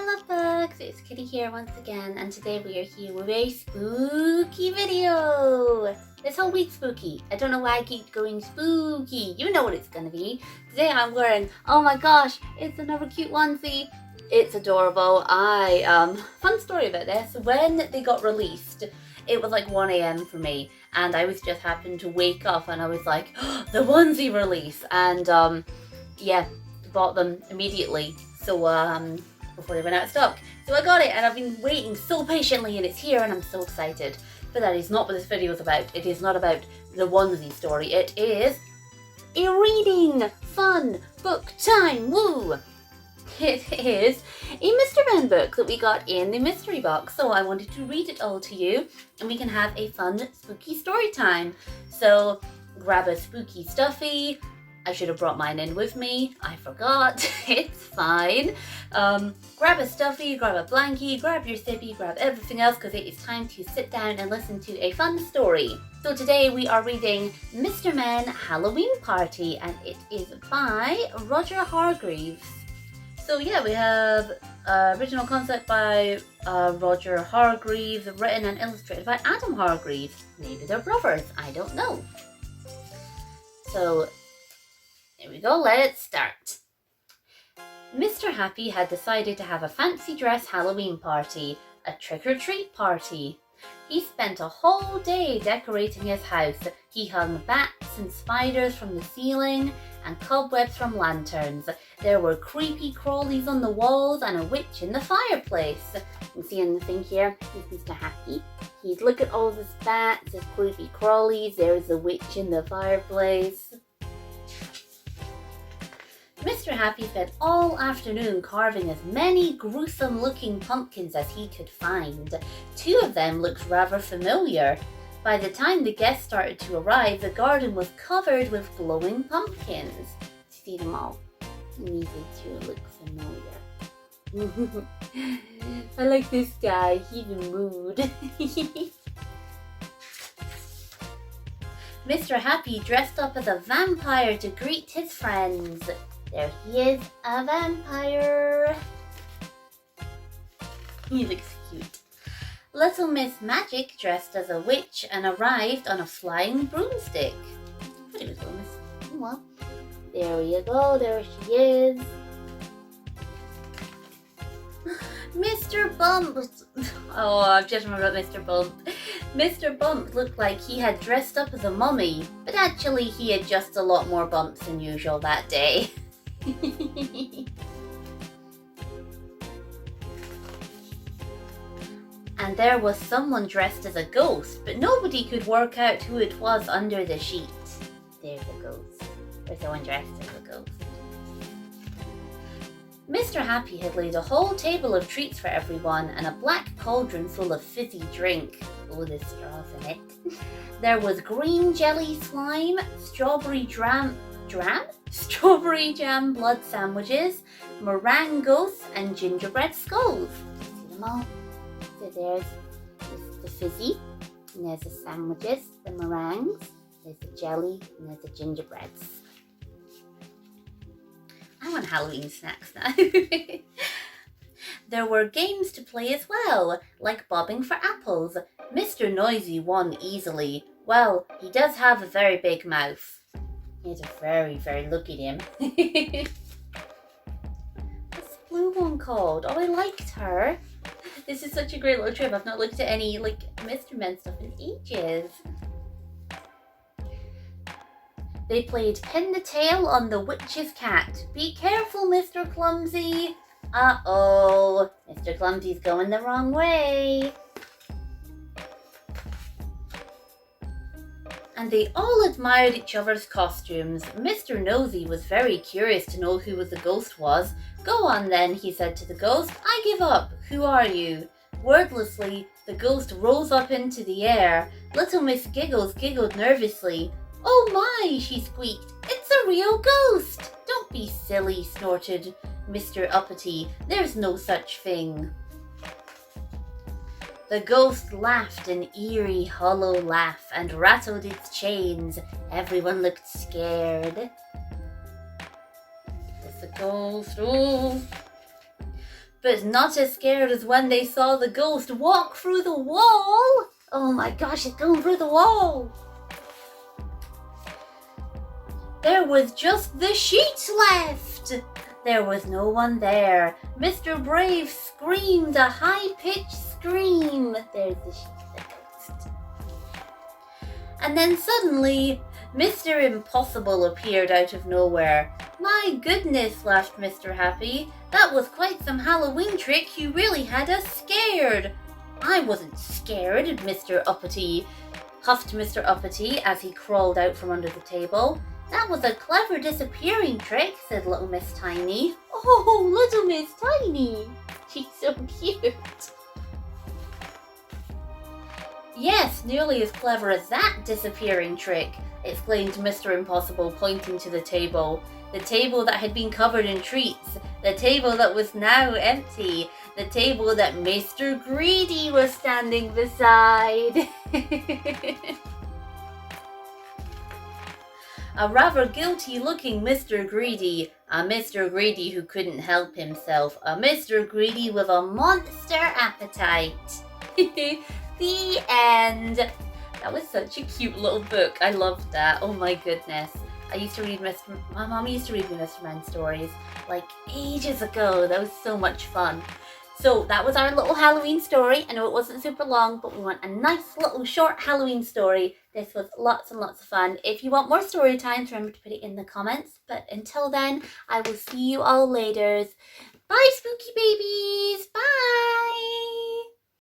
love books, it's Kitty here once again, and today we are here with a spooky video. This whole week's spooky. I don't know why I keep going spooky. You know what it's gonna be. Today I'm wearing, oh my gosh, it's another cute onesie. It's adorable. Fun story about this. When they got released, it was like 1 a.m. for me, and I was just happened to wake up and I was like, oh, the onesie release, and yeah, bought them immediately. So before they went out of stock. So I got it and I've been waiting so patiently and it's here and I'm so excited. But that is not what this video is about. It is not about the onesie story. It is a reading fun book time. Woo! It is a Mr. Men book that we got in the mystery box. So I wanted to read it all to you and we can have a fun spooky story time. So grab a spooky stuffy. I should have brought mine in with me. I forgot. It's fine. Grab a stuffy, grab a blankie, grab your sippy, grab everything else because it is time to sit down and listen to a fun story. So today we are reading Mr. Men Halloween Party and it is by Roger Hargreaves. So yeah, we have original concept by Roger Hargreaves, written and illustrated by Adam Hargreaves. Maybe they're brothers, I don't know. So here we go, let's start. Mr. Happy had decided to have a fancy dress Halloween party, a trick-or-treat party. He spent a whole day decorating his house. He hung bats and spiders from the ceiling and cobwebs from lanterns. There were creepy crawlies on the walls and a witch in the fireplace. You can see in the thing here, here's Mr. Happy. Look at all his bats, his creepy crawlies. There's the witch in the fireplace. Mr. Happy spent all afternoon carving as many gruesome-looking pumpkins as he could find. 2 of them looked rather familiar. By the time the guests started to arrive, the garden was covered with glowing pumpkins. See them all. These 2 look familiar. I like this guy. He's in a mood. Mr. Happy dressed up as a vampire to greet his friends. There he is, a vampire. He looks cute. Little Miss Magic dressed as a witch and arrived on a flying broomstick. Pretty little Miss. Well, there you go, there she is. Mr. Bump. Oh, I've just remembered Mr. Bump. Mr. Bump looked like he had dressed up as a mummy, but actually he had just a lot more bumps than usual that day. And there was someone dressed as a ghost, but nobody could work out who it was under the sheet. There's a ghost. There's someone dressed as a ghost. Mr. Happy had laid a whole table of treats for everyone and a black cauldron full of fizzy drink. Oh, there's straws in it. There was green jelly slime, strawberry strawberry jam blood sandwiches, meringue ghosts, and gingerbread skulls. See them all? So there's the fizzy, and there's the sandwiches, the meringues, there's the jelly, and there's the gingerbreads. I want Halloween snacks now. There were games to play as well, like bobbing for apples. Mr. Noisy won easily. Well, he does have a very big mouth. He has a very, look at him. What's the blue one called? Oh, I liked her. This is such a great little trip. I've not looked at any Mr. Men stuff in ages. They played pin the tail on the witch's cat. Be careful, Mr. Clumsy. Uh-oh, Mr. Clumsy's going the wrong way. And they all admired each other's costumes. Mr. Nosy was very curious to know who the ghost was. Go on then, he said to the ghost. I give up. Who are you? Wordlessly, the ghost rose up into the air. Little Miss Giggles giggled nervously. Oh my, she squeaked. It's a real ghost. Don't be silly, snorted Mr. Uppity. There's no such thing. The ghost laughed an eerie, hollow laugh and rattled its chains. Everyone looked scared. It's a ghost. Oh. but not as scared as when they saw the ghost walk through the wall. Oh my gosh, it's going through the wall. There was just the sheets left. There was no one there. Mr. Brave screamed a high-pitched scream. There's the sheets. And then suddenly, Mr. Impossible appeared out of nowhere. My goodness, laughed Mr. Happy. That was quite some Halloween trick. You really had us scared. I wasn't scared, Mr. Uppity, huffed Mr. Uppity as he crawled out from under the table. That was a clever disappearing trick, said little Miss Tiny. Oh, little Miss Tiny. She's so cute. Yes, nearly as clever as that disappearing trick, exclaimed Mr. Impossible, pointing to the table that had been covered in treats, the table that was now empty, the table that Mr. Greedy was standing beside. A rather guilty-looking Mr. Greedy, a Mr. Greedy who couldn't help himself, a Mr. Greedy with a monster appetite. The end. That was such a cute little book. I loved that. Oh my goodness. I used to read my mom used to read me Mr. Man stories like ages ago. That was so much fun. So that was our little Halloween story. I know it wasn't super long, but we want a nice little short Halloween story. This was lots and lots of fun. If you want more story times, remember to put it in the comments. But until then, I will see you all later. Bye, spooky babies. Bye.